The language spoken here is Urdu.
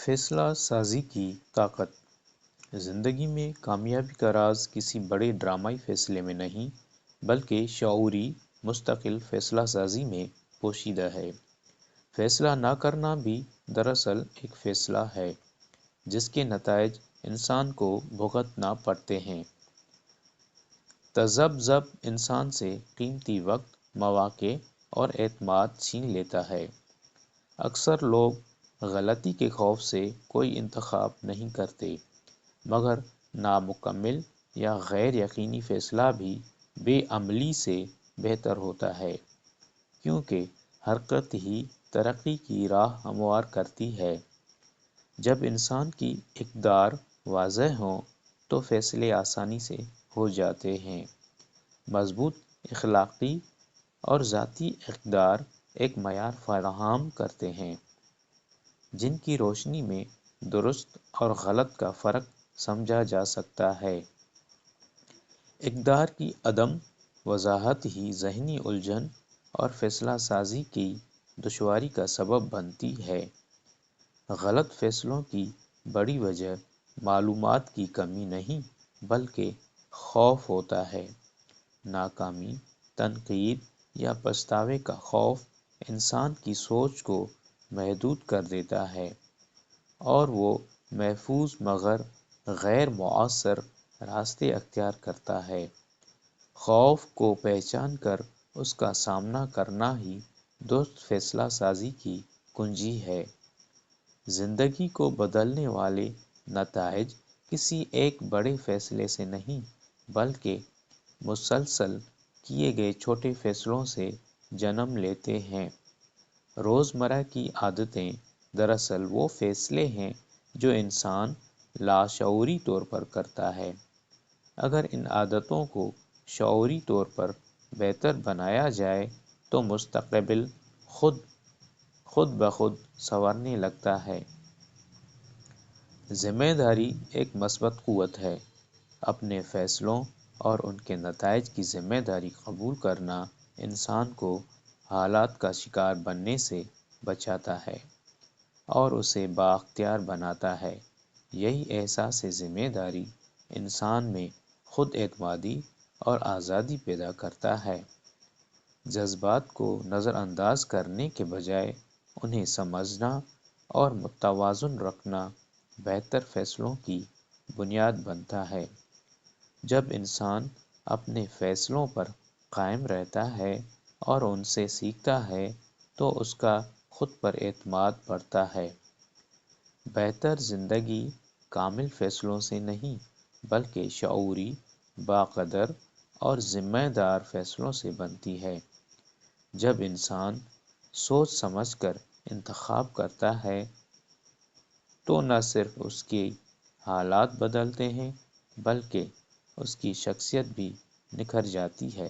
فیصلہ سازی کی طاقت۔ زندگی میں کامیابی کا راز کسی بڑے ڈرامائی فیصلے میں نہیں، بلکہ شعوری مستقل فیصلہ سازی میں پوشیدہ ہے۔ فیصلہ نہ کرنا بھی دراصل ایک فیصلہ ہے، جس کے نتائج انسان کو بھگتنا پڑتے ہیں۔ تذبذب انسان سے قیمتی وقت، مواقع اور اعتماد چھین لیتا ہے۔ اکثر لوگ غلطی کے خوف سے کوئی انتخاب نہیں کرتے، مگر نامکمل یا غیر یقینی فیصلہ بھی بے عملی سے بہتر ہوتا ہے، کیونکہ حرکت ہی ترقی کی راہ ہموار کرتی ہے۔ جب انسان کی اقدار واضح ہوں تو فیصلے آسانی سے ہو جاتے ہیں۔ مضبوط اخلاقی اور ذاتی اقدار ایک معیار فراہم کرتے ہیں، جن کی روشنی میں درست اور غلط کا فرق سمجھا جا سکتا ہے۔ اقدار کی عدم وضاحت ہی ذہنی الجھن اور فیصلہ سازی کی دشواری کا سبب بنتی ہے۔ غلط فیصلوں کی بڑی وجہ معلومات کی کمی نہیں، بلکہ خوف ہوتا ہے۔ ناکامی، تنقید یا پچھتاوے کا خوف انسان کی سوچ کو محدود کر دیتا ہے، اور وہ محفوظ مگر غیر مؤثر راستے اختیار کرتا ہے۔ خوف کو پہچان کر اس کا سامنا کرنا ہی درست فیصلہ سازی کی کنجی ہے۔ زندگی کو بدلنے والے نتائج کسی ایک بڑے فیصلے سے نہیں، بلکہ مسلسل کیے گئے چھوٹے فیصلوں سے جنم لیتے ہیں۔ روزمرہ کی عادتیں دراصل وہ فیصلے ہیں جو انسان لاشعوری طور پر کرتا ہے۔ اگر ان عادتوں کو شعوری طور پر بہتر بنایا جائے تو مستقبل خود بخود سنورنے لگتا ہے۔ ذمہ داری ایک مثبت قوت ہے۔ اپنے فیصلوں اور ان کے نتائج کی ذمہ داری قبول کرنا انسان کو حالات کا شکار بننے سے بچاتا ہے اور اسے بااختیار بناتا ہے۔ یہی احساس ذمہ داری انسان میں خود اعتمادی اور آزادی پیدا کرتا ہے۔ جذبات کو نظر انداز کرنے کے بجائے انہیں سمجھنا اور متوازن رکھنا بہتر فیصلوں کی بنیاد بنتا ہے۔ جب انسان اپنے فیصلوں پر قائم رہتا ہے اور ان سے سیکھتا ہے تو اس کا خود پر اعتماد بڑھتا ہے۔ بہتر زندگی کامل فیصلوں سے نہیں، بلکہ شعوری، باقدر اور ذمہ دار فیصلوں سے بنتی ہے۔ جب انسان سوچ سمجھ کر انتخاب کرتا ہے تو نہ صرف اس کے حالات بدلتے ہیں، بلکہ اس کی شخصیت بھی نکھر جاتی ہے۔